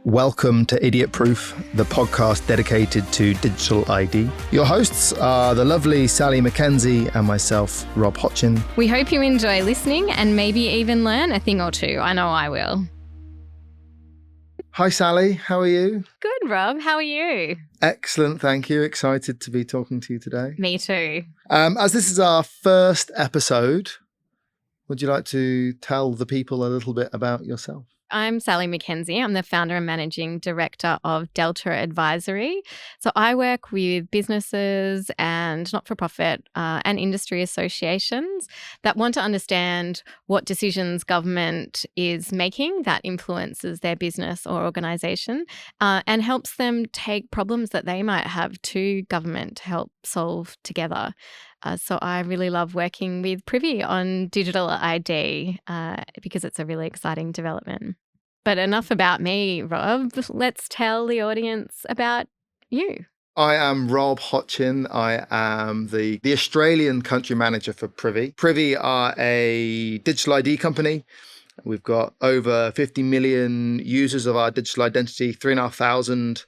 Welcome to Idiot Proof, the podcast dedicated to digital ID. Your hosts are the lovely Sally Mackenzie and myself, Rob Hotchin. We hope you enjoy listening and maybe even learn a thing or two. I know I will. Hi, Sally. How are you? Good, Rob. How are you? Excellent. Thank you. Excited to be talking to you today. Me too. As this is our first episode, would you like to tell the people a little bit about yourself? I'm Sally Mackenzie. I'm the founder and managing director of Delta Advisory. So I work with businesses and not-for-profit and industry associations that want to understand what decisions government is making that influences their business or organisation and helps them take problems that they might have to government to help solve together. So I really love working with Privy on digital ID because it's a really exciting development. But enough about me, Rob. Let's tell the audience about you. I am Rob Hotchin. I am the Australian country manager for Privy. Privy are a digital ID company. We've got over 50 million users of our digital identity, 3,500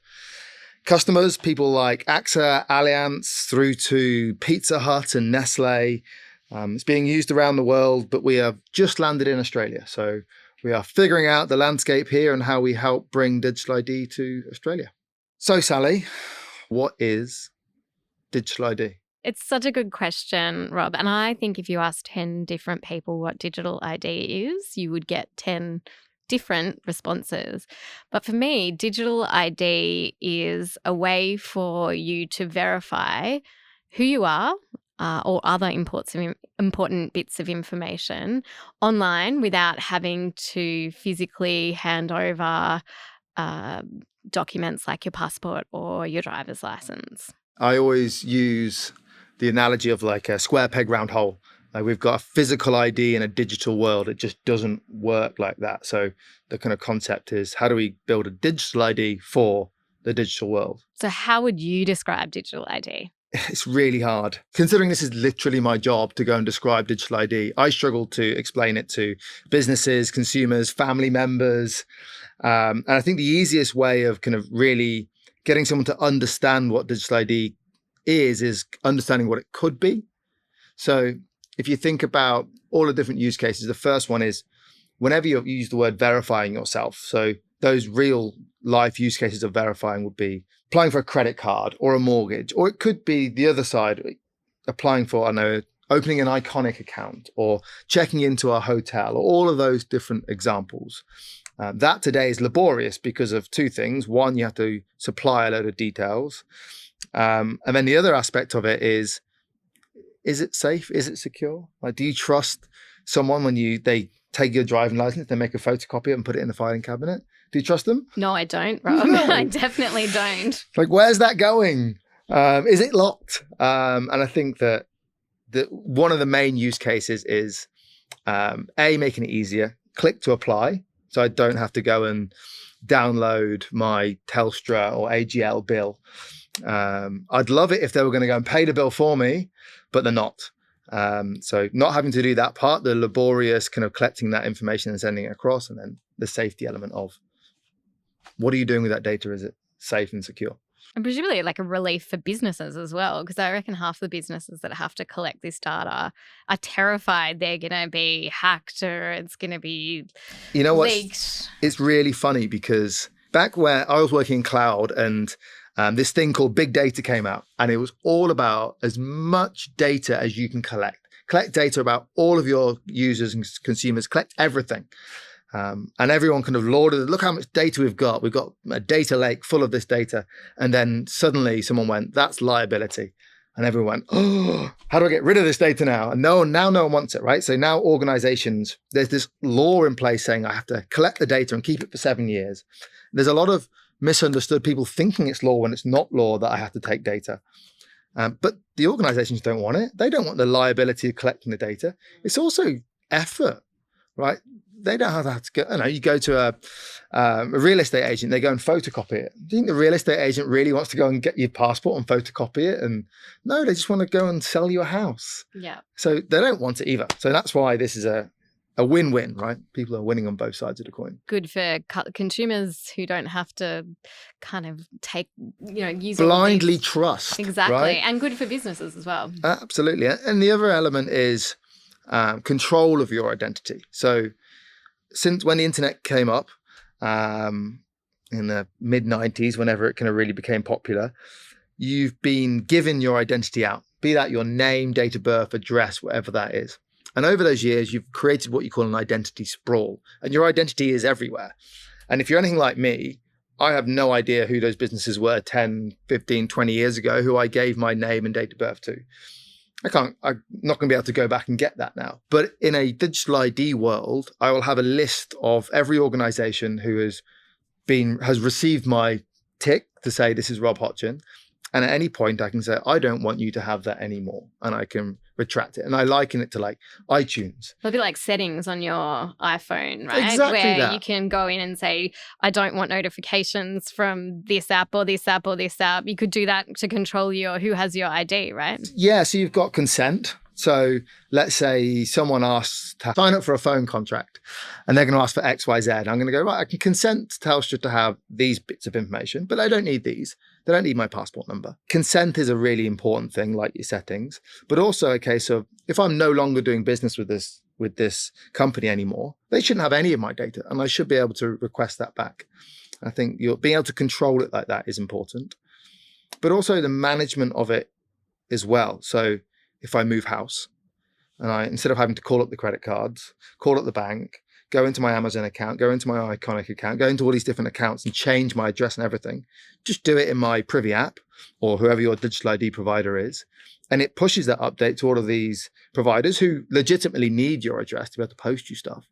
customers, people like AXA, Allianz, through to Pizza Hut and Nestle. It's being used around the world, but we have just landed in Australia. So we are figuring out the landscape here and how we help bring digital ID to Australia. So, Sally, what is digital ID? It's such a good question, Rob. And I think if you ask 10 different people what digital ID is, you would get 10 different responses. But for me, digital ID is a way for you to verify who you are or other important bits of information online without having to physically hand over documents like your passport or your driver's license. I always use the analogy of like a square peg round hole. Like we've got a physical ID in a digital world. It just doesn't work like that. So the kind of concept is, how do we build a digital ID for the digital world? So how would you describe digital ID? It's really hard. Considering this is literally my job to go and describe digital ID, I struggle to explain it to businesses, consumers, family members. And I think the easiest way of kind of really getting someone to understand what digital ID is understanding what it could be. So if you think about all the different use cases, the first one is whenever you use the word verifying yourself. So those real life use cases of verifying would be applying for a credit card or a mortgage, or it could be the other side, applying for, opening an Iconic account or checking into a hotel, or all of those different examples. That today is laborious because of two things. One, you have to supply a load of details. And then the other aspect of it is it safe? Is it secure? Like, do you trust someone when they take your driving license, they make a photocopy and put it in the filing cabinet? Do you trust them? No, I don't, Rob. No. I definitely don't. Like, where's that going? Is it locked? And I think that one of the main use cases is making it easier. Click to apply. So I don't have to go and download my Telstra or AGL bill. I'd love it if they were going to go and pay the bill for me, but they're not. So not having to do that part, the laborious kind of collecting that information and sending it across, and then the safety element of what are you doing with that data? Is it safe and secure? And presumably like a relief for businesses as well, because I reckon half the businesses that have to collect this data are terrified they're going to be hacked or it's going to be leaked. It's really funny because back where I was working in cloud and this thing called big data came out, and it was all about as much data as you can collect. Collect data about all of your users and consumers, collect everything. And everyone kind of lauded, look how much data we've got. We've got a data lake full of this data. And then suddenly someone went, that's liability. And everyone went, oh, how do I get rid of this data now? And no one wants it, right? So now organizations, there's this law in place saying I have to collect the data and keep it for 7 years. There's a lot of misunderstood people thinking it's law when it's not law that I have to take data. But the organizations don't want it. They don't want the liability of collecting the data. It's also effort, right? They don't have to go, you go to a real estate agent, they go and photocopy it. Do you think the real estate agent really wants to go and get your passport and photocopy it? And no, they just want to go and sell you a house. Yeah. So they don't want it either. So that's why this is a a win-win, right? People are winning on both sides of the coin. Good for consumers who don't have to kind of use blindly all these. trust. Exactly. Right? And good for businesses as well. Absolutely. And the other element is control of your identity. So since when the internet came up in the mid-90s, whenever it kind of really became popular, you've been given your identity out, be that your name, date of birth, address, whatever that is. And over those years, you've created what you call an identity sprawl. And your identity is everywhere. And if you're anything like me, I have no idea who those businesses were 10, 15, 20 years ago, who I gave my name and date of birth to. I'm not going to be able to go back and get that now. But in a digital ID world, I will have a list of every organization who has received my tick to say, this is Rob Hotchin. And at any point I can say, I don't want you to have that anymore. And I can retract it. And I liken it to like iTunes. It'll be like settings on your iPhone, right? Exactly Where that. you can go in and say, I don't want notifications from this app or this app or this app. You could do that to control who has your ID, right? Yeah. So you've got consent. So let's say someone asks to sign up for a phone contract and they're going to ask for X, Y, Z. I'm going to go, right, I can consent to Telstra to have these bits of information, but I don't need these. They don't need my passport number. Consent is a really important thing, like your settings, but also a case of if I'm no longer doing business with this company anymore, they shouldn't have any of my data and I should be able to request that back. I think being able to control it like that is important, but also the management of it as well. So if I move house and instead of having to call up the credit cards, call up the bank, go into my Amazon account, go into my Iconic account, go into all these different accounts and change my address and everything, just do it in my Privy app or whoever your digital ID provider is. And it pushes that update to all of these providers who legitimately need your address to be able to post you stuff.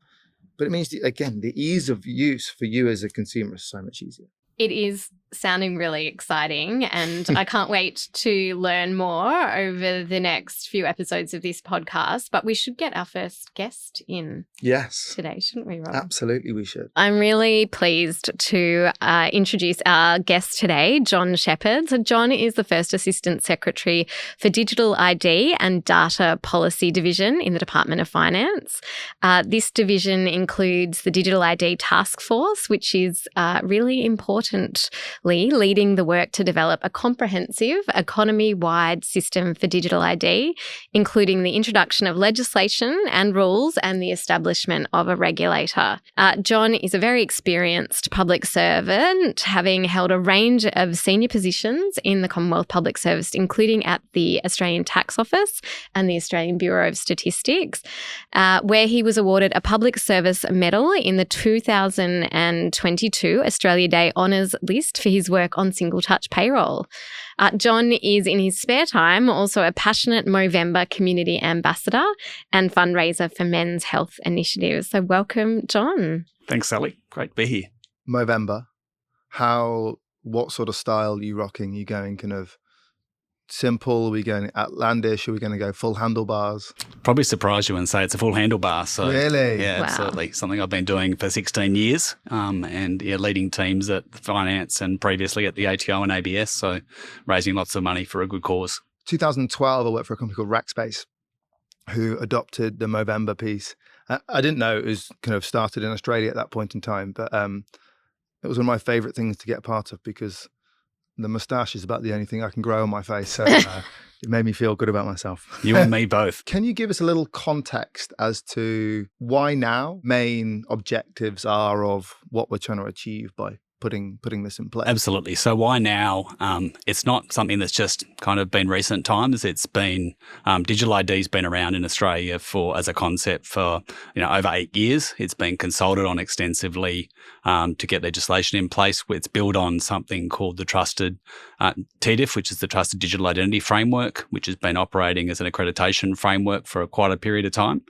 But it means, again, the ease of use for you as a consumer is so much easier. It is sounding really exciting and I can't wait to learn more over the next few episodes of this podcast. But we should get our first guest in today, shouldn't we, Rob? Absolutely, we should. I'm really pleased to introduce our guest today, John Shepherd. So John is the First Assistant Secretary for Digital ID and Data Policy Division in the Department of Finance. This division includes the Digital ID Task Force, which is really importantly leading the work to develop a comprehensive economy-wide system for digital ID, including the introduction of legislation and rules and the establishment of a regulator. John is a very experienced public servant, having held a range of senior positions in the Commonwealth Public Service, including at the Australian Tax Office and the Australian Bureau of Statistics, where he was awarded a Public Service Medal in the 2022 Australia Day Honours list for his work on single touch payroll. John is in his spare time also a passionate Movember community ambassador and fundraiser for men's health initiatives. So welcome, John. Thanks, Sally. Great to be here. Movember, what sort of style are you rocking? Are you going kind of simple? Are we going outlandish? Are we going to go full handlebars? Probably surprise you and say it's a full handlebar. So, really? Yeah, wow. Absolutely. Something I've been doing for 16 years and leading teams at finance and previously at the ATO and ABS. So raising lots of money for a good cause. 2012, I worked for a company called Rackspace who adopted the Movember piece. I didn't know it was kind of started in Australia at that point in time, but it was one of my favorite things to get a part of because the moustache is about the only thing I can grow on my face. So it made me feel good about myself. You and me both. Can you give us a little context as to why now main objectives are of what we're trying to achieve by putting this in place? Absolutely. So why now? It's not something that's just kind of been recent times. It's been digital ID's been around in Australia as a concept for over 8 years. It's been consulted on extensively to get legislation in place. It's built on something called the Trusted TDIF, which is the Trusted Digital Identity Framework, which has been operating as an accreditation framework for quite a period of time.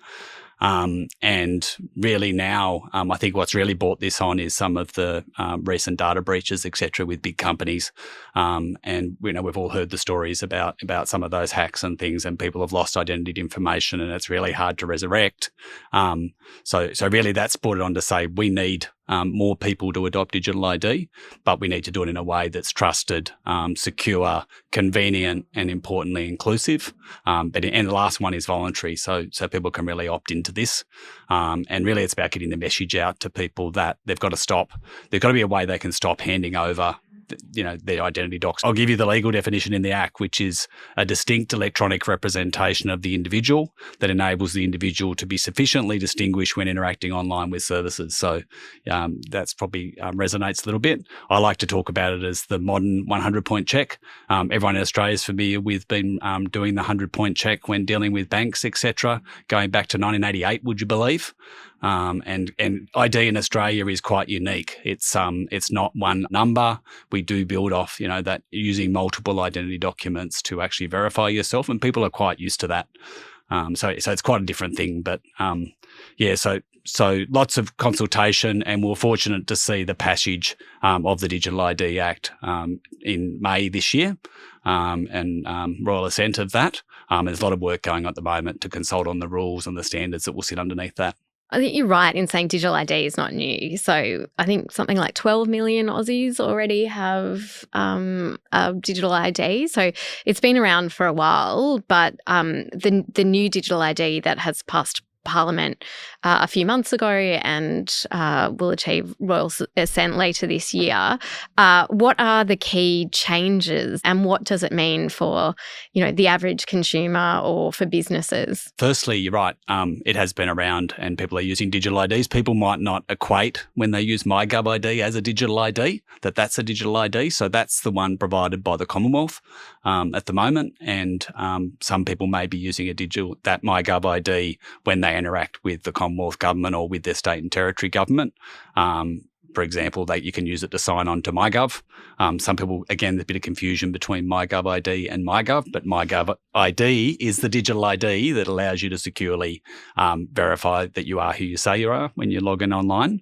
And really now, I think what's really brought this on is some of the recent data breaches, et cetera, with big companies. And we've all heard the stories about some of those hacks and things, and people have lost identity information, and it's really hard to resurrect. So really that's brought it on to say we need more people to adopt digital ID, but we need to do it in a way that's trusted, secure, convenient, and importantly inclusive. And the last one is voluntary, so people can really opt into this. And really, it's about getting the message out to people that they've got to stop. There's got to be a way they can stop handing over their identity docs. I'll give you the legal definition in the Act, which is a distinct electronic representation of the individual that enables the individual to be sufficiently distinguished when interacting online with services. So that's probably resonates a little bit. I like to talk about it as the modern 100-point check. Everyone in Australia is familiar with doing the 100-point check when dealing with banks, etc., going back to 1988, would you believe? And ID in Australia is quite unique. It's not one number. We do build off, that using multiple identity documents to actually verify yourself, and people are quite used to that. So it's quite a different thing. But so lots of consultation, and we're fortunate to see the passage of the Digital ID Act in May this year, and royal assent of that. There's a lot of work going on at the moment to consult on the rules and the standards that will sit underneath that. I think you're right in saying digital ID is not new. So I think something like 12 million Aussies already have a digital ID. So it's been around for a while, but the new digital ID that has passed Parliament a few months ago and will achieve royal assent later this year. What are the key changes, and what does it mean for the average consumer or for businesses? Firstly, you're right. It has been around, and people are using digital IDs. People might not equate when they use MyGov ID as a digital ID that's a digital ID. So that's the one provided by the Commonwealth at the moment, and some people may be using that MyGov ID when they interact with the Commonwealth government or with their state and territory government. For example, you can use it to sign on to MyGov. Some people, again, there's a bit of confusion between MyGov ID and MyGov, but MyGov ID is the digital ID that allows you to securely verify that you are who you say you are when you log in online.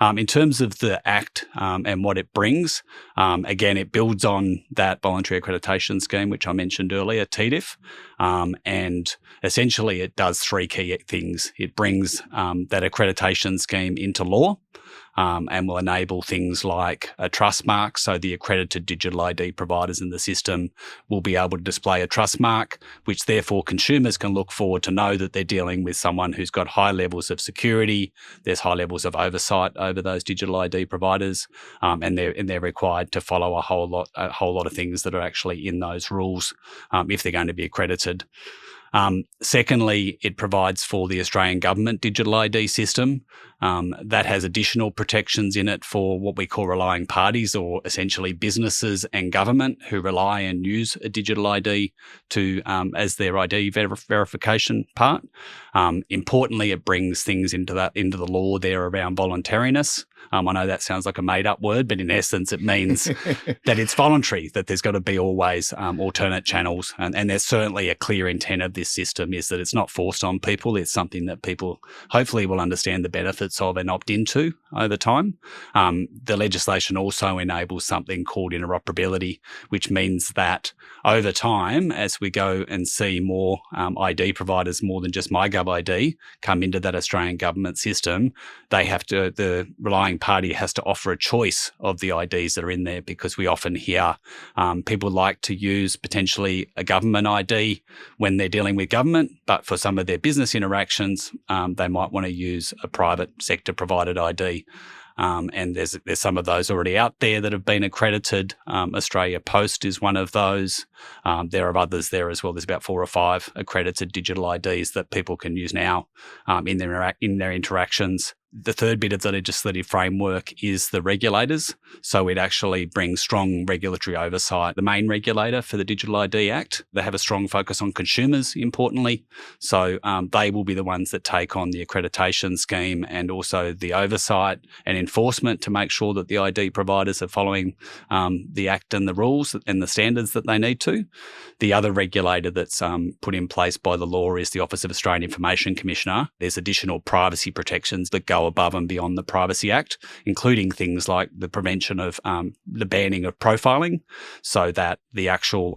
In terms of the Act and what it brings, again, it builds on that voluntary accreditation scheme, which I mentioned earlier, TDIF, and essentially it does three key things. It brings that accreditation scheme into law, and will enable things like a trust mark. So the accredited digital ID providers in the system will be able to display a trust mark, which therefore consumers can look forward to know that they're dealing with someone who's got high levels of security. There's high levels of oversight over those digital ID providers, and they're required to follow a whole lot of things that are actually in those rules if they're going to be accredited. Secondly, it provides for the Australian government digital ID system. That has additional protections in it for what we call relying parties, or essentially businesses and government who rely and use a digital ID as their ID verification part. Importantly, it brings things into the law there around voluntariness. I know that sounds like a made-up word, but in essence, it means that it's voluntary, that there's got to be always alternate channels. And there's certainly a clear intent of this system is that it's not forced on people. It's something that people hopefully will understand the benefits of and opt into over time. The legislation also enables something called interoperability, which means that over time, as we go and see more ID providers, more than just MyGov ID, come into that Australian government system, the relying party has to offer a choice of the IDs that are in there, because we often hear people like to use potentially a government ID when they're dealing with government, but for some of their business interactions, they might want to use a private sector provided ID. And there's some of those already out there that have been accredited. Australia Post is one of those. There are others there as well. There's about 4 or 5 accredited digital IDs that people can use now in their interactions. The third bit of the legislative framework is the regulators. So it actually brings strong regulatory oversight. The main regulator for the Digital ID Act, they have a strong focus on consumers, importantly. So they will be the ones that take on the accreditation scheme and also the oversight and enforcement to make sure that the ID providers are following the Act and the rules and the standards that they need to. The other regulator that's put in place by the law is the Office of Australian Information Commissioner. There's additional privacy protections that go above and beyond the Privacy Act, including things like the prevention of the banning of profiling, so that the actual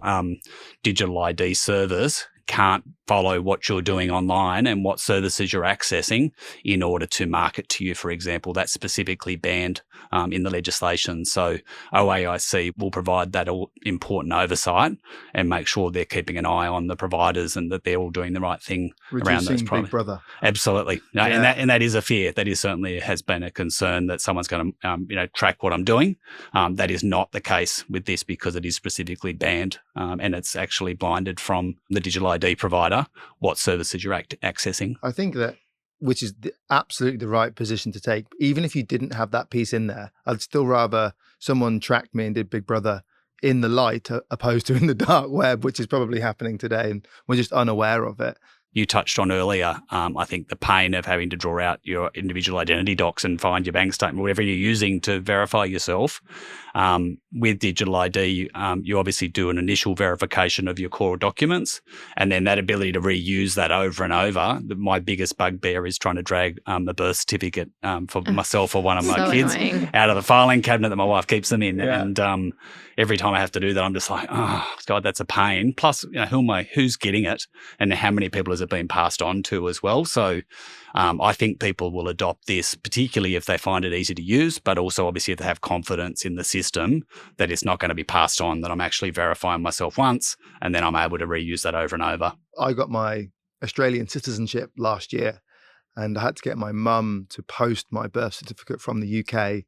digital ID service can't follow what you're doing online and what services you're accessing in order to market to you, for example. That's specifically banned in the legislation. So OAIC will provide that important oversight and make sure they're keeping an eye on the providers and that they're all doing the right thing around those Big Brother. Absolutely. No, Yeah. and that is a fear. That is certainly has been a concern that someone's going to track what I'm doing. That is not the case with this because it is specifically banned and it's actually blinded from the digital ID provider what services you're accessing. I think that, which is absolutely the right position to take. Even if you didn't have that piece in there, I'd still rather someone tracked me and did Big Brother in the light opposed to in the dark web, which is probably happening today and we're just unaware of it. You touched on earlier, I think the pain of having to draw out your individual identity docs and find your bank statement, whatever you're using to verify yourself. With digital ID, you obviously do an initial verification of your core documents, and then that ability to reuse that over and over. My biggest bugbear is trying to drag the birth certificate for myself or one of my kids out of the filing cabinet that my wife keeps them in. Yeah. And every time I have to do that, I'm just like, oh, God, that's a pain. Plus, who's getting it and how many people has it been passed on to as well? So I think people will adopt this, particularly if they find it easy to use, but also obviously if they have confidence in the system that it's not going to be passed on, that I'm actually verifying myself once and then I'm able to reuse that over and over. I got my Australian citizenship last year and I had to get my mum to post my birth certificate from the UK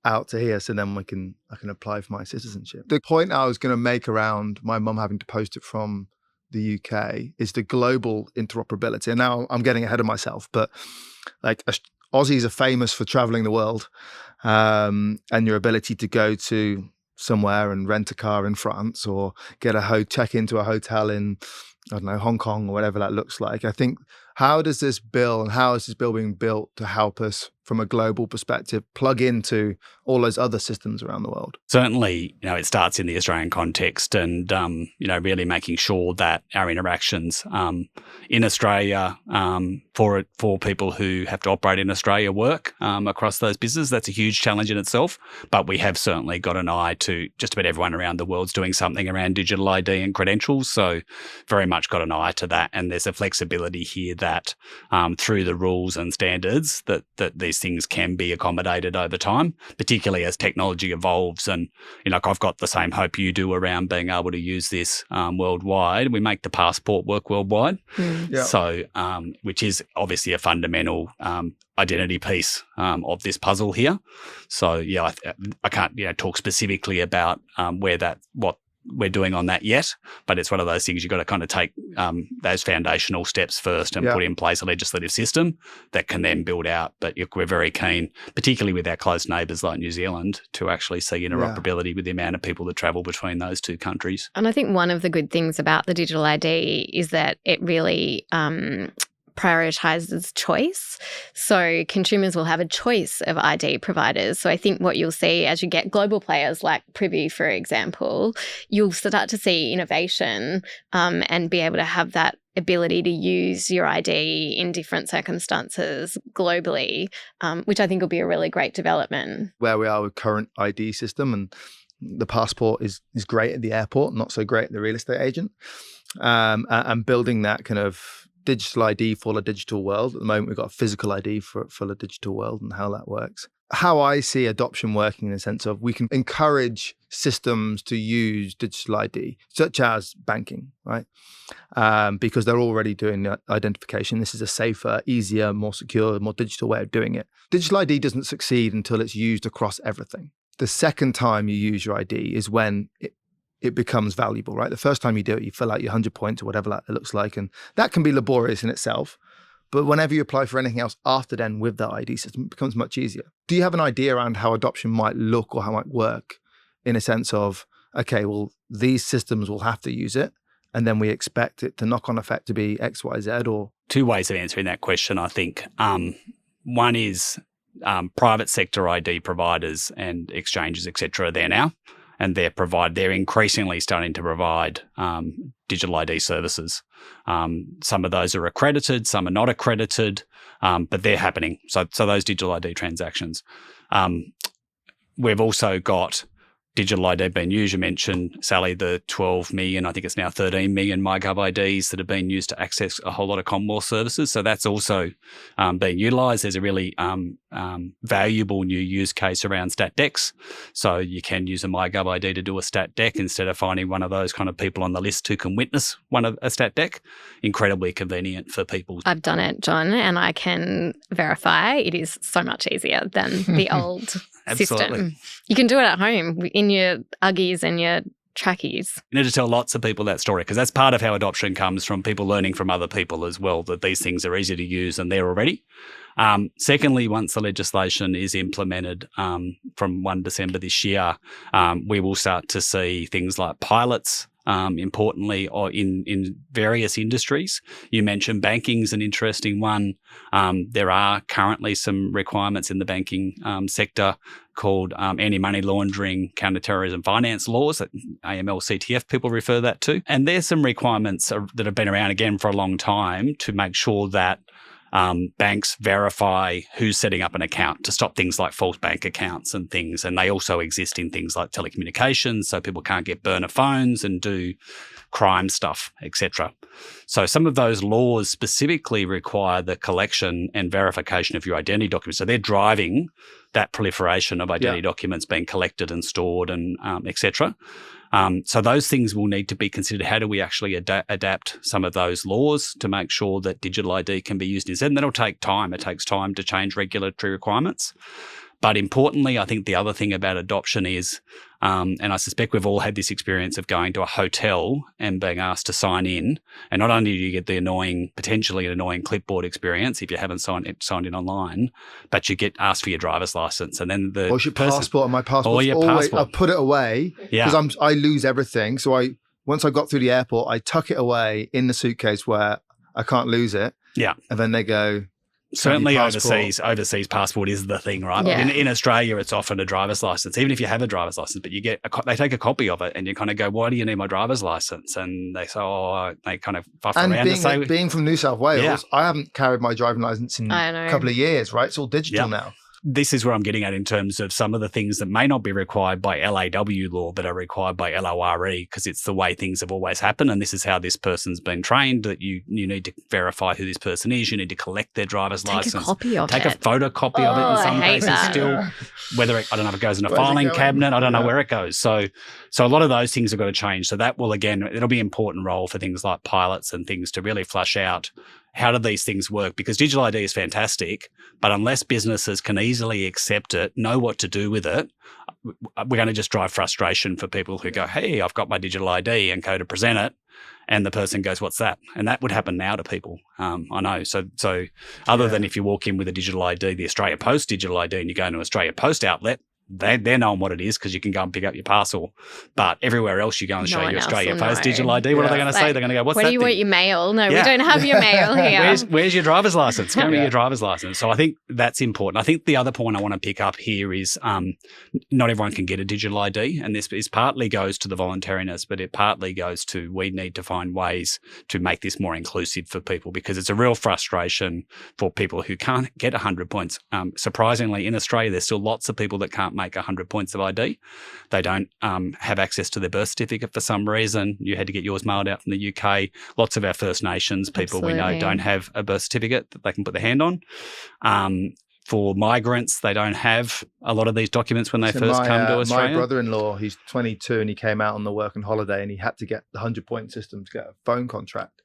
out to here so then I can apply for my citizenship. The point I was going to make around my mum having to post it from the UK is the global interoperability. And now I'm getting ahead of myself, but like Aussies are famous for traveling the world and your ability to go to somewhere and rent a car in France or check into a hotel in, I don't know, Hong Kong or whatever that looks like. I think how is this bill being built to help us from a global perspective plug into all those other systems around the world? Certainly, it starts in the Australian context and, really making sure that our interactions in Australia for people who have to operate in Australia work across those businesses. That's a huge challenge in itself, but we have certainly got an eye to just about everyone around the world's doing something around digital ID and credentials. So very much got an eye to that. And there's a flexibility here that through the rules and standards that these things can be accommodated over time, particularly as technology evolves. And, I've got the same hope you do around being able to use this worldwide. We make the passport work worldwide. Yeah. So, which is obviously a fundamental identity piece of this puzzle here. So, I can't, talk specifically about what we're doing on that yet, but it's one of those things you've got to kind of take those foundational steps first and put in place a legislative system that can then build out. But we're very keen, particularly with our close neighbours like New Zealand, to actually see interoperability with the amount of people that travel between those two countries. And I think one of the good things about the digital ID is that it really prioritizes choice. So consumers will have a choice of ID providers. So I think what you'll see as you get global players like Privy, for example, you'll start to see innovation and be able to have that ability to use your ID in different circumstances globally, which I think will be a really great development. Where we are with current ID system, and the passport is great at the airport, not so great at the real estate agent, and building that kind of digital ID for a digital world. At the moment, we've got a physical ID for a digital world and how that works. How I see adoption working in the sense of we can encourage systems to use digital ID, such as banking, right? Because they're already doing the identification. This is a safer, easier, more secure, more digital way of doing it. Digital ID doesn't succeed until it's used across everything. The second time you use your ID is when it becomes valuable, right? The first time you do it, you fill out your 100 points or whatever that looks like. And that can be laborious in itself. But whenever you apply for anything else after then with that ID system, it becomes much easier. Do you have an idea around how adoption might look or how it might work in a sense of, okay, well, these systems will have to use it and then we expect it to knock-on effect to be X, Y, Z? Or two ways of answering that question, I think. One is private sector ID providers and exchanges, et cetera, are there now. And they're increasingly starting to provide digital ID services. Some of those are accredited, some are not accredited, but they're happening. So those digital ID transactions. We've also got digital ID being used. You mentioned, Sally, the 12 million, I think it's now 13 million MyGov IDs that have been used to access a whole lot of Commonwealth services. So that's also being utilised. There's a really valuable new use case around stat decks. So you can use a MyGov ID to do a stat deck instead of finding one of those kind of people on the list who can witness one of a stat deck. Incredibly convenient for people. I've done it, John, and I can verify it is so much easier than the old system. You can do it at home in your Uggies and your trackies. You need to tell lots of people that story, because that's part of how adoption comes, from people learning from other people as well, that these things are easy to use and they're already. Secondly, once the legislation is implemented from 1 December this year, we will start to see things like pilots, importantly, or in various industries. You mentioned banking's an interesting one. There are currently some requirements in the banking sector called anti-money laundering, counter-terrorism finance laws, that AML-CTF people refer that to. And there's some requirements that have been around again for a long time to make sure that banks verify who's setting up an account to stop things like false bank accounts and things. And they also exist in things like telecommunications, so people can't get burner phones and do crime stuff, etc. So some of those laws specifically require the collection and verification of your identity documents. So they're driving that proliferation of identity documents being collected and stored and etc. So those things will need to be considered. How do we actually adapt some of those laws to make sure that digital ID can be used instead? And that'll take time. It takes time to change regulatory requirements. But importantly, I think the other thing about adoption is, and I suspect we've all had this experience of going to a hotel and being asked to sign in, and not only do you get the potentially annoying clipboard experience if you haven't signed in online, but you get asked for your driver's license, and then or your passport. And my passport. Or your passport. I put it away because I lose everything. So once I got through the airport, I tuck it away in the suitcase where I can't lose it. Yeah, and then they go. Certainly overseas passport is the thing, right? Yeah. In Australia, it's often a driver's license, even if you have a driver's license, but you get they take a copy of it and you kind of go, why do you need my driver's license? And they say, they kind of fuff around and say. Being from New South Wales, I haven't carried my driving license in a couple of years, right? It's all digital now. This is where I'm getting at in terms of some of the things that may not be required by LAW law, but are required by LORE, because it's the way things have always happened. And this is how this person's been trained, that you need to verify who this person is. You need to collect their driver's license. Take a copy of it. Take a photocopy of it in some cases still. Whether I don't know if it goes in a filing cabinet. I don't know where it goes. So a lot of those things have got to change. So that will, again, it'll be an important role for things like pilots and things to really flush out how do these things work? Because digital ID is fantastic, but unless businesses can easily accept it, know what to do with it, we're going to just drive frustration for people who go, hey, I've got my digital ID, and go to present it, and the person goes, what's that? And that would happen now to people. I know. So other than if you walk in with a digital ID, the Australia Post digital ID, and you go into an Australia Post outlet, they're knowing what it is because you can go and pick up your parcel. But everywhere else you go and show your Australia Post digital ID, what are they going to say? They're going to go, what's that? Where do you want your mail? No, we don't have your mail here. Where's your driver's license? Go to your driver's license. So I think that's important. I think the other point I want to pick up here is not everyone can get a digital ID, and this is partly goes to the voluntariness, but it partly goes to we need to find ways to make this more inclusive for people, because it's a real frustration for people who can't get 100 points. Surprisingly, in Australia, there's still lots of people that can't make 100 points of ID. They don't have access to their birth certificate for some reason. You had to get yours mailed out from the UK. Lots of our First Nations people we know don't have a birth certificate that they can put their hand on. For migrants, they don't have a lot of these documents when they first come to Australia. My brother-in-law, he's 22 and he came out on the work and holiday, and he had to get the 100-point system to get a phone contract.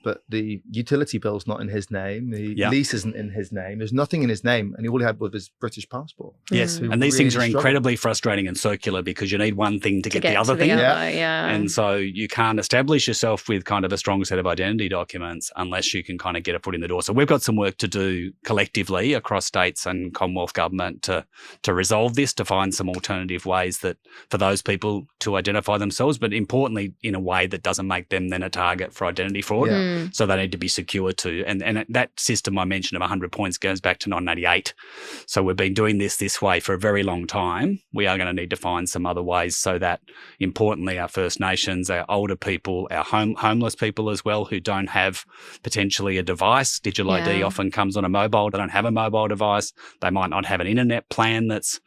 But the utility bill's not in his name. The lease isn't in his name. There's nothing in his name. And all he had was his British passport. Yes. And these things are incredibly frustrating and circular, because you need one thing to get the other thing. And so you can't establish yourself with kind of a strong set of identity documents unless you can kind of get a foot in the door. So we've got some work to do collectively across states and Commonwealth government to resolve this, to find some alternative ways that for those people to identify themselves, but importantly in a way that doesn't make them then a target for identity fraud. So they need to be secure too. And that system I mentioned of 100 points goes back to 1988. So we've been doing this way for a very long time. We are going to need to find some other ways so that, importantly, our First Nations, our older people, our homeless people as well, who don't have potentially a device. Digital ID often comes on a mobile. They don't have a mobile device. They might not have an internet plan that's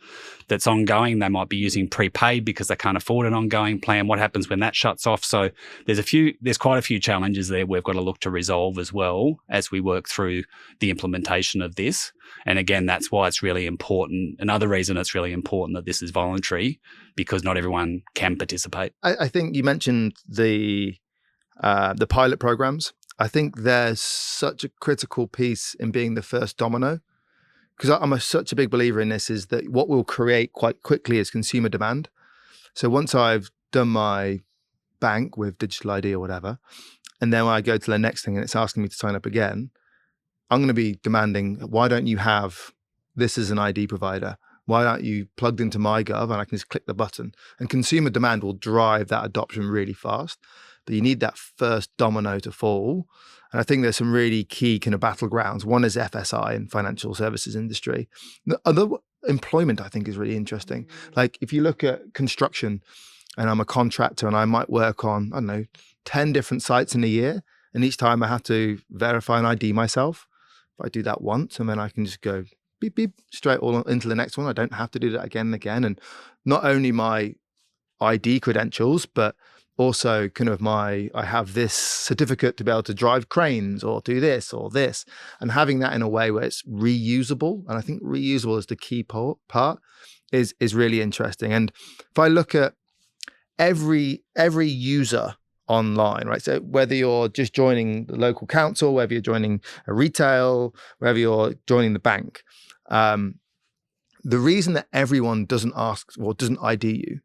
that's ongoing. They might be using prepaid because they can't afford an ongoing plan. What happens when that shuts off? So there's quite a few challenges there we've got to look to resolve as well as we work through the implementation of this. And again, that's why it's really important. Another reason it's really important that this is voluntary, because not everyone can participate. I think you mentioned the pilot programs. I think there's such a critical piece in being the first domino, because I'm such a big believer in this, is that what we'll create quite quickly is consumer demand. So once I've done my bank with digital ID or whatever, and then when I go to the next thing and it's asking me to sign up again, I'm going to be demanding, why don't you have this as an ID provider? Why aren't you plugged into MyGov and I can just click the button? And consumer demand will drive that adoption really fast. But you need that first domino to fall. And I think there's some really key kind of battlegrounds. One is FSI and financial services industry. The other, employment, I think, is really interesting. Like if you look at construction, and I'm a contractor and I might work on, 10 different sites in a year. And each time I have to verify and ID myself. If I do that once, and then I can just go beep, beep, straight all into the next one. I don't have to do that again and again. And not only my ID credentials, but also kind of I have this certificate to be able to drive cranes or do this or this, and having that in a way where it's reusable. And I think reusable is the key part is really interesting. And if I look at every user online, right? So whether you're just joining the local council, whether you're joining a retail, whether you're joining the bank, the reason that everyone doesn't ask or doesn't ID you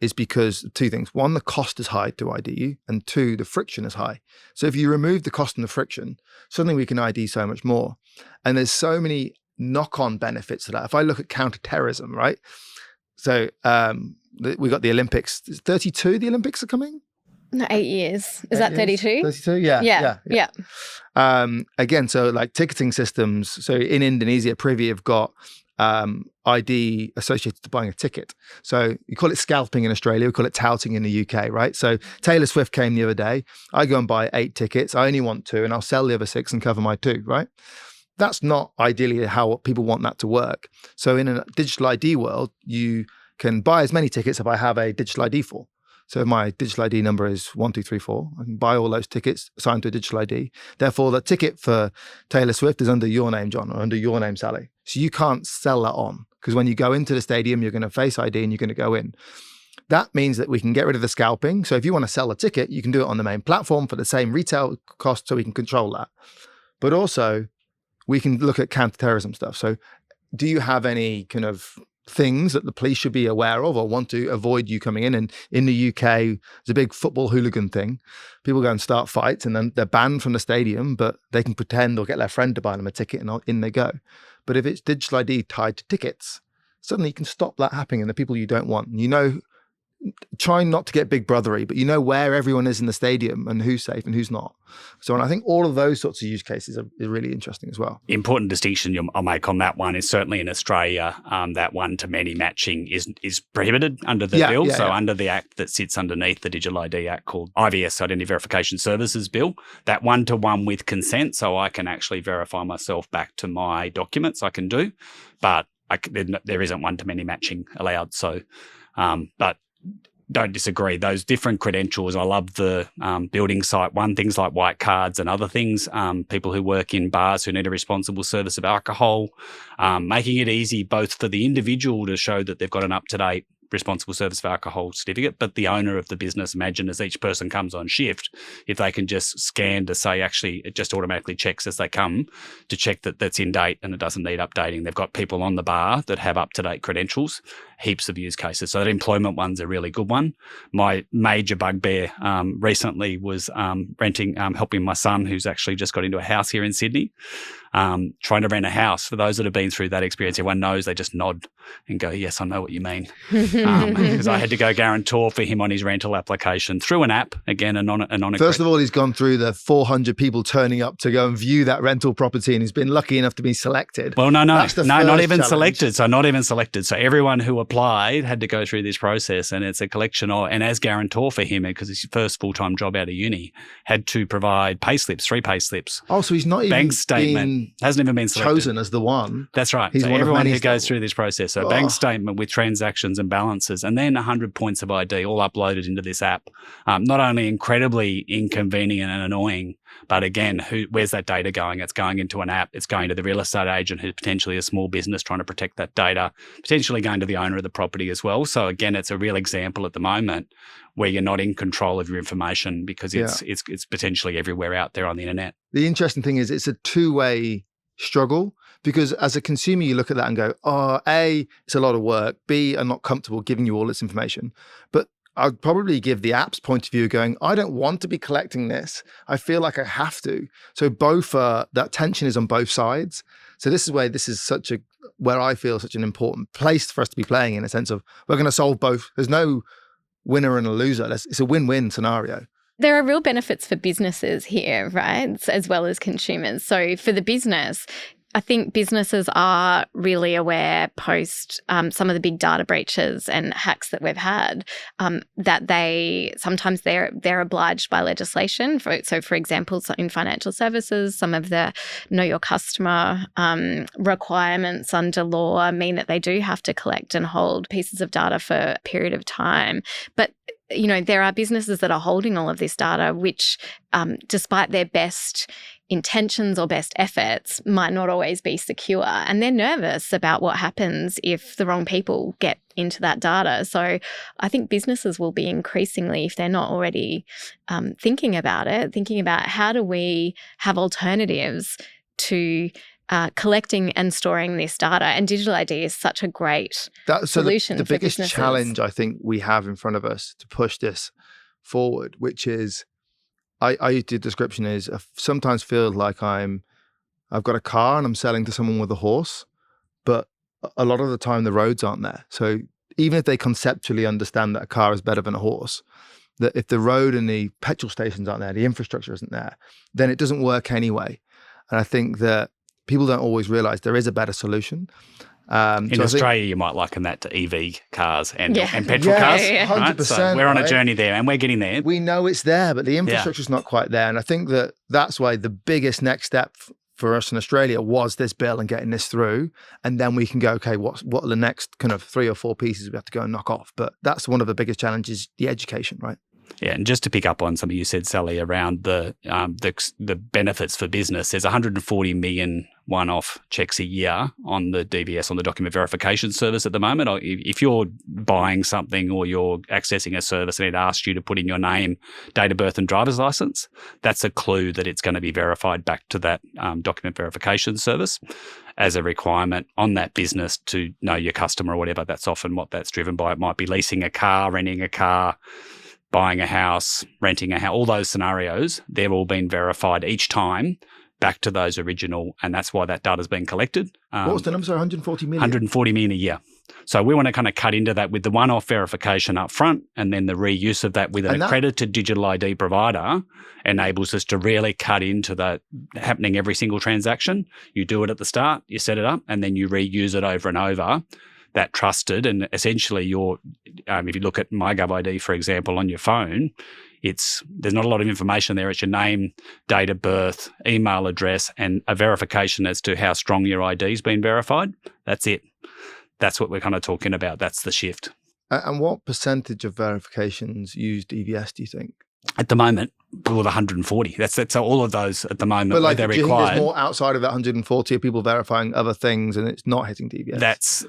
is because two things. One, the cost is high to ID you, and two, the friction is high. So if you remove the cost and the friction, suddenly we can ID so much more. And there's so many knock-on benefits to that. If I look at counterterrorism, right? So we got the Olympics. 32, the Olympics are coming? No, 8 years. Is that 32? 32, yeah. Again, so like ticketing systems. So in Indonesia, Privy have got ID associated to buying a ticket. So you call it scalping in Australia, we call it touting in the UK, right? So Taylor Swift came the other day. I go and buy 8 tickets. I only want 2, and I'll sell the other 6 and cover my 2, right? That's not ideally how people want that to work. So in a digital ID world, you can buy as many tickets if I have a digital ID for. So my digital ID number is 1234. I can buy all those tickets assigned to a digital ID. Therefore, the ticket for Taylor Swift is under your name, John, or under your name, Sally. So you can't sell that on, because when you go into the stadium, you're going to face ID and you're going to go in. That means that we can get rid of the scalping. So if you want to sell a ticket, you can do it on the main platform for the same retail cost, so we can control that. But also, we can look at counterterrorism stuff. So do you have any kind of things that the police should be aware of or want to avoid you coming in? And in the UK, there's a big football hooligan thing. People go and start fights and then they're banned from the stadium, but they can pretend or get their friend to buy them a ticket and in they go. But if it's digital ID tied to tickets, suddenly you can stop that happening and the people you don't want. Trying not to get big brothery, but you know where everyone is in the stadium and who's safe and who's not. So, and I think all of those sorts of use cases are really interesting as well. Important distinction I'll make on that one is certainly in Australia, that one-to-many matching is prohibited under the bill. Under the act that sits underneath the Digital ID Act called IVS, Identity Verification Services Bill, that one-to-one with consent, so I can actually verify myself back to my documents, I can do, but there isn't one-to-many matching allowed. So, but don't disagree. Those different credentials, I love the building site one, things like white cards and other things, people who work in bars who need a responsible service of alcohol, making it easy both for the individual to show that they've got an up-to-date responsible service of alcohol certificate, but the owner of the business, imagine as each person comes on shift, if they can just scan to say, actually, it just automatically checks as they come to check that that's in date and it doesn't need updating. They've got people on the bar that have up-to-date credentials, heaps of use cases. So that employment one's a really good one. My major bugbear recently was helping my son, who's actually just got into a house here in Sydney, trying to rent a house. For those that have been through that experience, everyone knows, they just nod and go, yes, I know what you mean. Because I had to go guarantor for him on his rental application through an app, again, First of all, he's gone through the 400 people turning up to go and view that rental property, and he's been lucky enough to be selected. Well, not even selected. So not even selected. So everyone who applied applied, had to go through this process, and it's a collection of, and as guarantor for him, because it's his first full-time job out of uni, had to provide pay slips, 3 pay slips. Oh, so he's not even bank statement, hasn't even been selected. chosen as the one. That's right. He's so one of everyone many who still. goes through this process. So bank statement with transactions and balances, and then 100 points of ID all uploaded into this app. Not only incredibly inconvenient and annoying, but again, where's that data going? It's going into an app. It's going to the real estate agent who's potentially a small business trying to protect that data, potentially going to the owner of the property as well. So again, it's a real example at the moment where you're not in control of your information because it's potentially everywhere out there on the internet. The interesting thing is it's a two-way struggle because as a consumer, you look at that and go, oh, A, it's a lot of work. B, I'm not comfortable giving you all this information. But I'd probably give the app's point of view going, I don't want to be collecting this. I feel like I have to. So both, that tension is on both sides. So this is where I feel such an important place for us to be playing in a sense of we're going to solve both. There's no winner and a loser. It's a win-win scenario. There are real benefits for businesses here, right, as well as consumers. So for the business, I think businesses are really aware post some of the big data breaches and hacks that we've had that they're obliged by legislation. So for example, in financial services, some of the know your customer requirements under law mean that they do have to collect and hold pieces of data for a period of time. But there are businesses that are holding all of this data, which despite their best intentions or best efforts might not always be secure. And they're nervous about what happens if the wrong people get into that data. So I think businesses will be increasingly, if they're not already thinking about how do we have alternatives to collecting and storing this data, and digital ID is such a great solution. The for biggest businesses. challenge I think we have in front of us to push this forward, which is, I use the description is sometimes feel like I've got a car and I'm selling to someone with a horse, but a lot of the time the roads aren't there. So even if they conceptually understand that a car is better than a horse, that if the road and the petrol stations aren't there, the infrastructure isn't there, then it doesn't work anyway. And I think that people don't always realize there is a better solution. In Australia, you might liken that to EV cars and petrol cars. Yeah, 100%. Right? So we're on a journey there and we're getting there. We know it's there, but the infrastructure's not quite there. And I think that's why the biggest next step for us in Australia was this bill and getting this through. And then we can go, okay, what are the next kind of 3 or 4 pieces we have to go and knock off? But that's one of the biggest challenges, the education, right? Yeah, and just to pick up on something you said, Sally, around the benefits for business, there's 140 million one-off checks a year on the DVS, on the document verification service at the moment. If you're buying something or you're accessing a service and it asks you to put in your name, date of birth and driver's license, that's a clue that it's going to be verified back to that document verification service as a requirement on that business to know your customer or whatever. That's often what that's driven by. It might be leasing a car, renting a car, buying a house, renting a house, all those scenarios, they've all been verified each time back to those original, and that's why that data's been collected. What was the number? So 140 million? 140 million a year. So we want to kind of cut into that with the one-off verification up front, and then the reuse of that with an accredited digital ID provider enables us to really cut into that happening every single transaction. You do it at the start, you set it up, and then you reuse it over and over. That trusted, and essentially if you look at MyGovID, for example, on your phone, there's not a lot of information there. It's your name, date of birth, email address, and a verification as to how strong your ID's been verified. That's it. That's what we're kind of talking about. That's the shift. And what percentage of verifications use DVS, do you think? At the moment, all the 140. That's all of those at the moment. But where they're do you required. think there's more outside of that 140 of people verifying other things and it's not hitting DVS?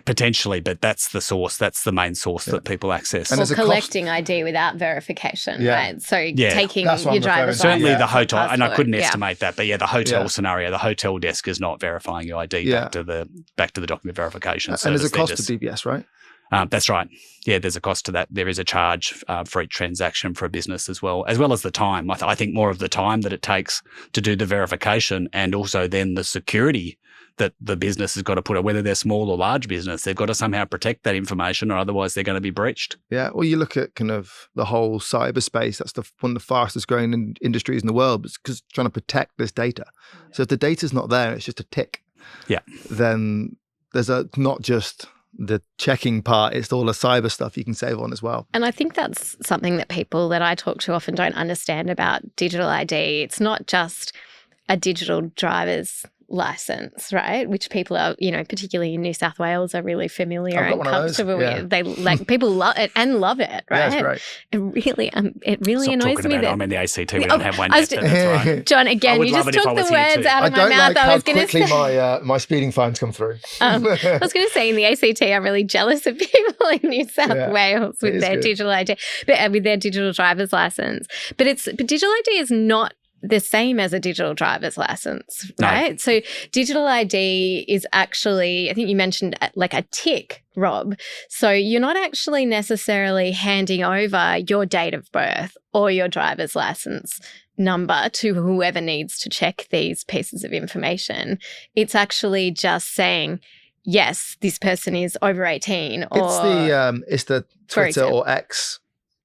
Potentially, but that's the source. That's the main source that people access. And or collecting ID without verification, right? So taking That's your driver's license. Certainly the hotel, passport. and I couldn't estimate that, but the hotel scenario, the hotel desk is not verifying your ID back to the document verification service. And there's a cost to DVS, right? That's right. Yeah, there's a cost to that. There is a charge for each transaction for a business as well as the time. I think more of the time that it takes to do the verification, and also then the security that the business has got to put up, whether they're small or large business, they've got to somehow protect that information or otherwise they're going to be breached. Yeah, well, you look at kind of the whole cyberspace, that's one of the fastest growing industries in the world, it's because trying to protect this data. So if the data's not there, it's just a tick. Yeah. Then there's not just the checking part. It's all the cyber stuff you can save on as well. And I think that's something that people that I talk to often don't understand about digital ID. It's not just a digital driver's license, right? Which people are, particularly in New South Wales, are really familiar and comfortable with. They people love it and love it, right? Yeah, it's great. It really Stop annoys talking me about that I'm in the ACT. We don't have one yet. That's right. John, again, you just took the words out of my mouth. I was going to say quickly my speeding fines come through. I was going to say in the ACT, I'm really jealous of people in New South Wales with their digital ID, but with their digital driver's license. But digital ID is not the same as a digital driver's license, right? No. So digital ID is actually, I think you mentioned like a tick, Rob. So you're not actually necessarily handing over your date of birth or your driver's license number to whoever needs to check these pieces of information. It's actually just saying, yes, this person is over 18. Or it's the Twitter or X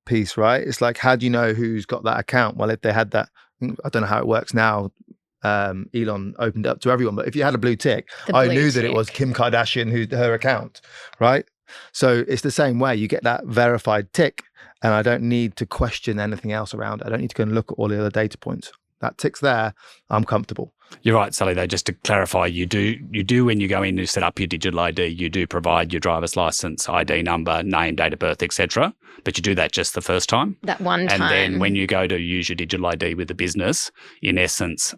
piece, right? It's like, how do you know who's got that account? Well, if they had that, I don't know how it works now. Elon opened it up to everyone, but if you had a blue tick, I knew that it was Kim Kardashian her account, right? So it's the same way. You get that verified tick, and I don't need to question anything else around it. I don't need to go and look at all the other data points. That tick's there. I'm comfortable. You're right, Sally, though, just to clarify, you do when you go in to set up your digital ID, you do provide your driver's license, ID number, name, date of birth, etc. But you do that just the first time. That one time. And then when you go to use your digital ID with the business, in essence,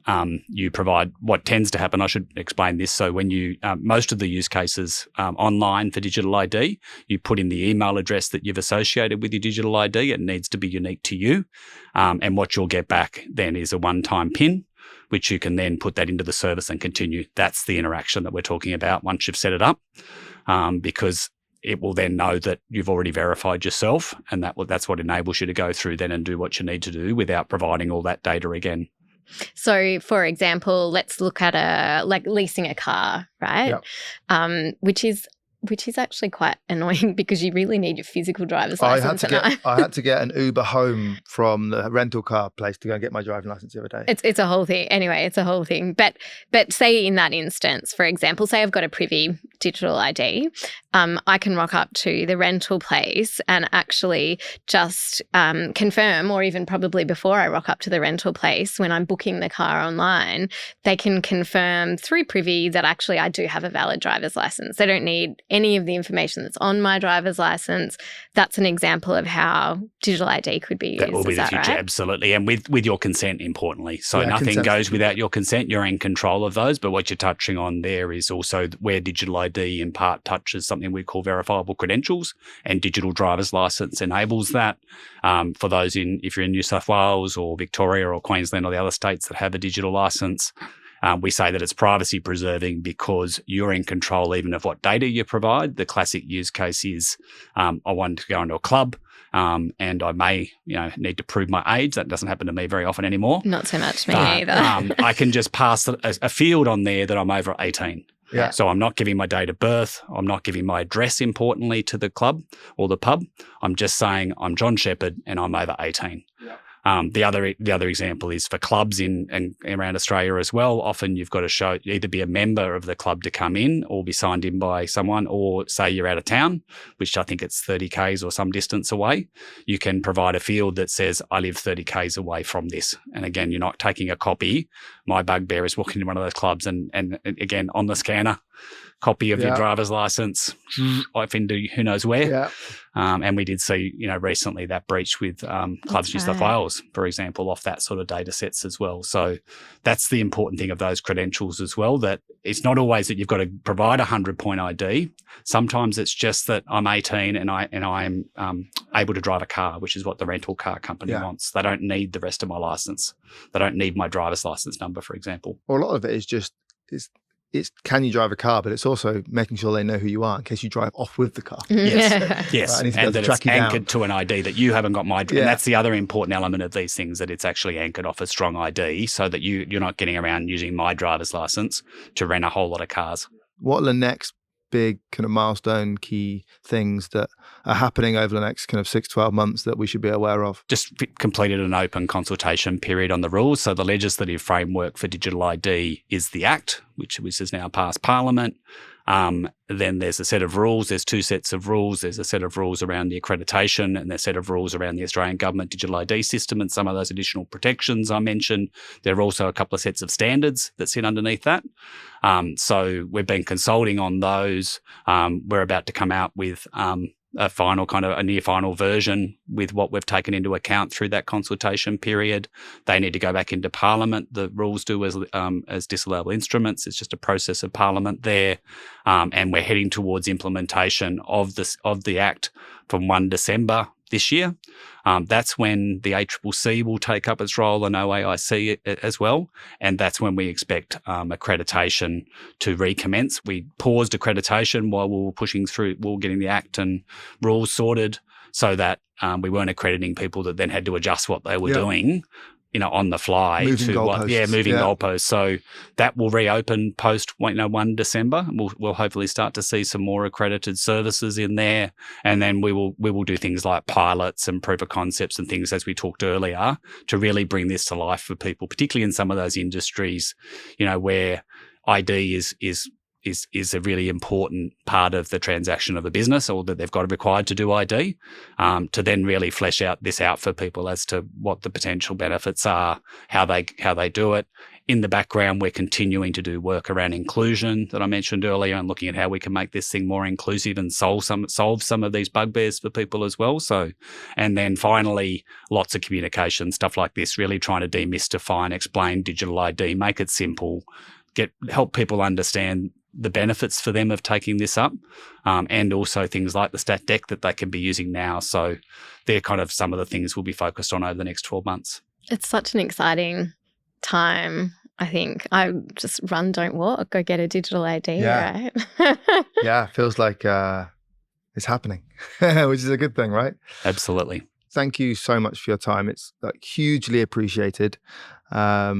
you provide what tends to happen. I should explain this. So when you, most of the use cases online for digital ID, you put in the email address that you've associated with your digital ID. It needs to be unique to you. And what you'll get back then is a one-time PIN, which you can then put that into the service and continue. That's the interaction that we're talking about once you've set it up, because it will then know that you've already verified yourself, and that's what enables you to go through then and do what you need to do without providing all that data again. So, for example, let's look at leasing a car, right? Yep. Which is actually quite annoying because you really need your physical driver's license. I had to get an Uber home from the rental car place to go and get my driving license the other day. It's a whole thing. Anyway, it's a whole thing. But say in that instance, for example, say I've got a Privy digital ID, I can rock up to the rental place and actually just confirm, or even probably before I rock up to the rental place when I'm booking the car online, they can confirm through Privy that actually I do have a valid driver's license. They don't need any of the information that's on my driver's license. That's an example of how digital ID could be used. That will be the future, right? Absolutely. And with your consent, importantly. So nothing goes without your consent. You're in control of those. But what you're touching on there is also where digital ID in part touches something we call verifiable credentials, and digital driver's license enables that. For those if you're in New South Wales or Victoria or Queensland or the other states that have a digital license, we say that it's privacy preserving because you're in control even of what data you provide. The classic use case is I wanted to go into a club and I may need to prove my age. That doesn't happen to me very often anymore. Not so much me either. I can just pass a field on there that I'm over 18. Yeah. So I'm not giving my date of birth. I'm not giving my address, importantly, to the club or the pub. I'm just saying I'm John Shepherd and I'm over 18. Yeah. The other example is for clubs in and around Australia as well. Often you've got to either be a member of the club to come in or be signed in by someone, or say you're out of town, which I think it's 30 Ks or some distance away. You can provide a field that says, I live 30 Ks away from this. And again, you're not taking a copy. My bugbear is walking to one of those clubs and again, on the scanner, copy of your driver's license off into who knows where. Yeah. And we did see, recently that breach with Clubs New South Wales, for example, off that sort of data sets as well. So that's the important thing of those credentials as well, that it's not always that you've got to provide a 100-point ID. Sometimes it's just that I'm 18 and I'm able to drive a car, which is what the rental car company wants. They don't need the rest of my license. They don't need my driver's license number, for example. Well, a lot of it is just it's can you drive a car, but it's also making sure they know who you are in case you drive off with the car. Yes, yes, right, and that it's anchored to an ID that you haven't got and that's the other important element of these things, that it's actually anchored off a strong ID so that you're not getting around using my driver's license to rent a whole lot of cars. What are the next big kind of milestone key things that are happening over the next kind of 6-12 months that we should be aware of? Just completed an open consultation period on the rules. So the legislative framework for digital ID is the Act, which is now passed Parliament. Then there's a set of rules. There's two sets of rules. There's a set of rules around the accreditation and there's a set of rules around the Australian government digital ID system and some of those additional protections I mentioned. There are also a couple of sets of standards that sit underneath that. So we've been consulting on those. We're about to come out with a near final version with what we've taken into account through that consultation period. They need to go back into Parliament. The rules do as disallowable instruments. It's just a process of Parliament there. And we're heading towards implementation of the Act from 1 December this year. That's when the ACCC will take up its role and OAIC as well. And that's when we expect accreditation to recommence. We paused accreditation while we were getting the Act and rules sorted so that we weren't accrediting people that then had to adjust what they were doing, on the fly. Moving goalposts. So that will reopen post 1 December. We'll hopefully start to see some more accredited services in there. And then we will do things like pilots and proof of concepts and things, as we talked earlier, to really bring this to life for people, particularly in some of those industries, where ID is a really important part of the transaction of a business, or that they've got required to do ID, to then really flesh out for people as to what the potential benefits are, how they do it. In the background, we're continuing to do work around inclusion that I mentioned earlier and looking at how we can make this thing more inclusive and solve some of these bugbears for people as well. So, and then finally, lots of communication, stuff like this, really trying to demystify and explain digital ID, make it simple, help people understand the benefits for them of taking this up, and also things like the stat deck that they can be using now. So they're kind of some of the things we'll be focused on over the next 12 months. It's such an exciting time, I think. I just run, don't walk, go get a digital ID, right? Yeah, feels like it's happening, which is a good thing, right? Absolutely. Thank you so much for your time. It's hugely appreciated. I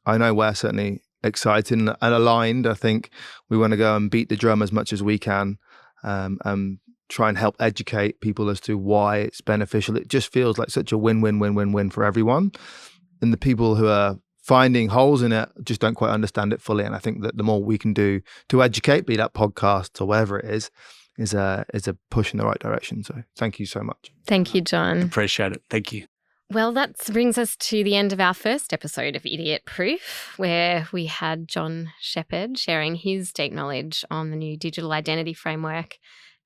know we're certainly excited and aligned. I think we want to go and beat the drum as much as we can, and try and help educate people as to why it's beneficial. It just feels like such a win-win-win-win-win for everyone. And the people who are finding holes in it just don't quite understand it fully. And I think that the more we can do to educate, be that podcasts or whatever it is a push in the right direction. So thank you so much. Thank you, John. Appreciate it. Thank you. Well, that brings us to the end of our first episode of Idiot Proof, where we had John Shepherd sharing his deep knowledge on the new digital identity framework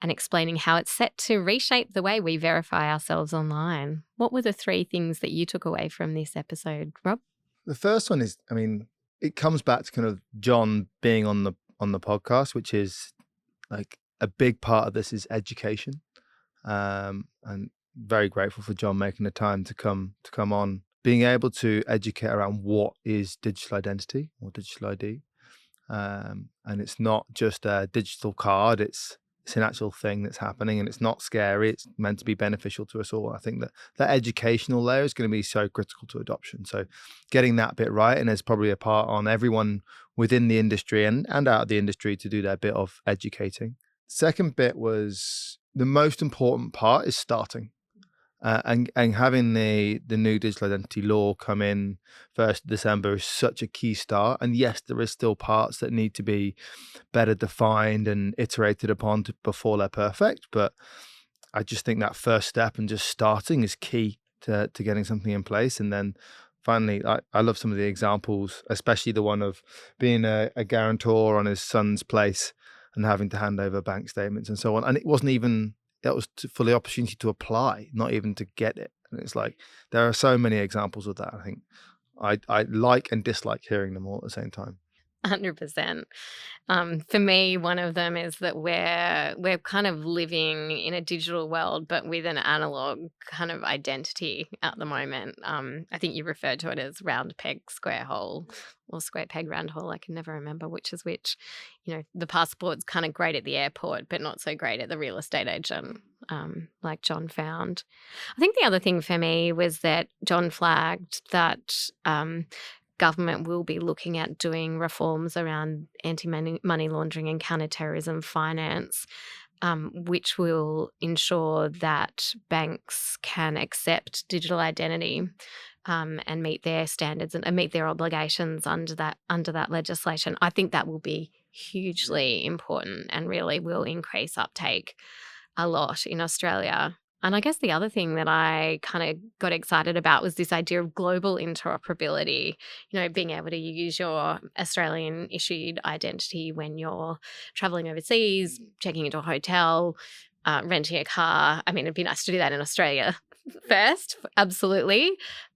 and explaining how it's set to reshape the way we verify ourselves online. What were the 3 things that you took away from this episode, Rob? The first one is, it comes back to kind of John being on the podcast, which is like a big part of this is education, and very grateful for John making the time to come on, being able to educate around what is digital identity or digital ID. And it's not just a digital card, it's an actual thing that's happening, and it's not scary. It's meant to be beneficial to us all. I think that educational layer is going to be so critical to adoption. So getting that bit right, and there's probably a part on everyone within the industry and out of the industry to do their bit of educating. Second bit was the most important part is starting. And having the new digital identity law come in 1st December is such a key start. And yes, there is still parts that need to be better defined and iterated upon before they're perfect. But I just think that first step and just starting is key to getting something in place. And then finally, I love some of the examples, especially the one of being a guarantor on his son's place and having to hand over bank statements and so on. And it wasn't even... that was for the opportunity to apply, not even to get it. And it's like, there are so many examples of that. I think I like and dislike hearing them all at the same time. 100%. For me, one of them is that we're kind of living in a digital world, but with an analog kind of identity at the moment. I think you referred to it as round peg, square hole, or square peg, round hole. I can never remember which is which. The passport's kind of great at the airport, but not so great at the real estate agent, like John found. I think the other thing for me was that John flagged that government will be looking at doing reforms around anti-money laundering and counter-terrorism finance, which will ensure that banks can accept digital identity and meet their standards and meet their obligations under that legislation. I think that will be hugely important and really will increase uptake a lot in Australia. And I guess the other thing that I kind of got excited about was this idea of global interoperability, being able to use your Australian issued identity when you're traveling overseas, checking into a hotel, renting a car. I mean, it'd be nice to do that in Australia first, absolutely.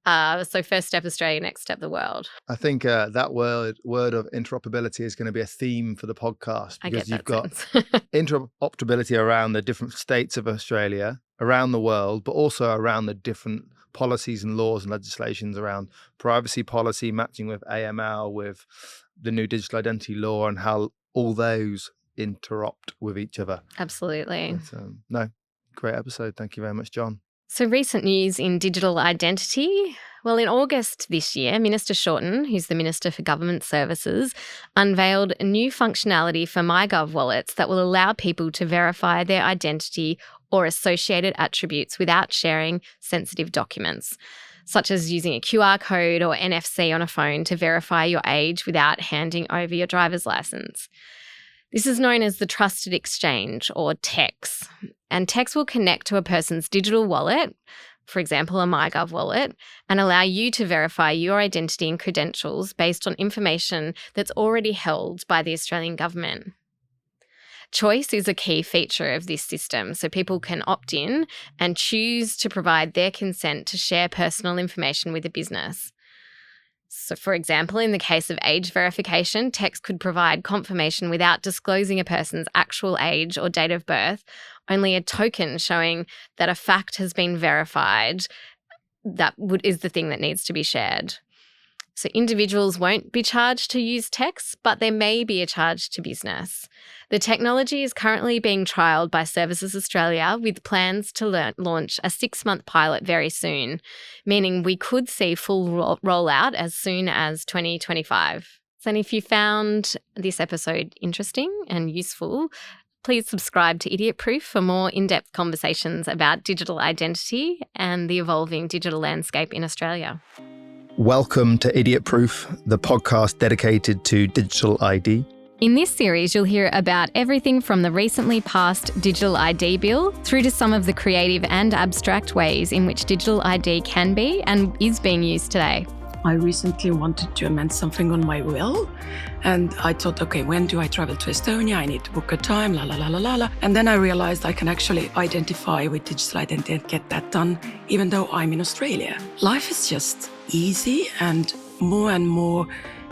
So first step Australia, next step the world. I think that word of interoperability is going to be a theme for the podcast, because you've got interoperability around the different states of Australia, around the world, but also around the different policies and laws and legislations around privacy policy, matching with AML, with the new digital identity law, and how all those interopt with each other. Absolutely. But, great episode. Thank you very much, John. So recent news in digital identity. Well, in August this year, Minister Shorten, who's the Minister for Government Services, unveiled a new functionality for MyGov wallets that will allow people to verify their identity or associated attributes without sharing sensitive documents, such as using a QR code or NFC on a phone to verify your age without handing over your driver's license. This is known as the Trusted Exchange, or TEX, and TEX will connect to a person's digital wallet, for example, a MyGov wallet, and allow you to verify your identity and credentials based on information that's already held by the Australian government. Choice is a key feature of this system, so people can opt in and choose to provide their consent to share personal information with a business. So, for example, in the case of age verification, TEX could provide confirmation without disclosing a person's actual age or date of birth, only a token showing that a fact has been verified is the thing that needs to be shared. So individuals won't be charged to use TEX, but there may be a charge to business. The technology is currently being trialled by Services Australia, with plans to launch a 6-month pilot very soon, meaning we could see full rollout as soon as 2025. So if you found this episode interesting and useful, please subscribe to Idiot Proof for more in-depth conversations about digital identity and the evolving digital landscape in Australia. Welcome to Idiot Proof, the podcast dedicated to digital ID. In this series, you'll hear about everything from the recently passed Digital ID Bill through to some of the creative and abstract ways in which digital ID can be and is being used today. I recently wanted to amend something on my will, and I thought, okay, when do I travel to Estonia? I need to book a time, la la la la la la. And then I realized I can actually identify with digital identity and get that done, even though I'm in Australia. Life is just easy, and more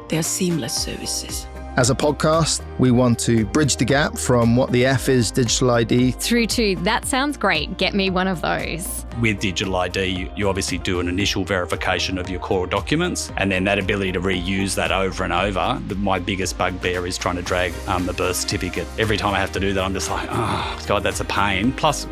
they're seamless services. As a podcast, we want to bridge the gap from what the F is digital ID through to that sounds great, get me one of those. With digital ID, you obviously do an initial verification of your core documents, and then that ability to reuse that over and over. My biggest bugbear is trying to drag the birth certificate. Every time I have to do that, I'm just like, oh, God, that's a pain. Plus,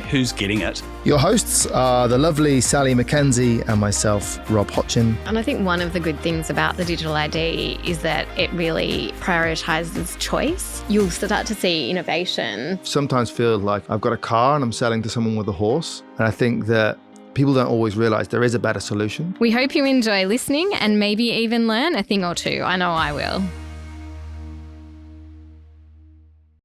who's getting it? Your hosts are the lovely Sally Mackenzie and myself, Rob Hotchin. And I think one of the good things about the digital ID is that it really prioritises choice. You'll start to see innovation. Sometimes feel like I've got a car and I'm selling to someone with a horse. And I think that people don't always realise there is a better solution. We hope you enjoy listening and maybe even learn a thing or two. I know I will.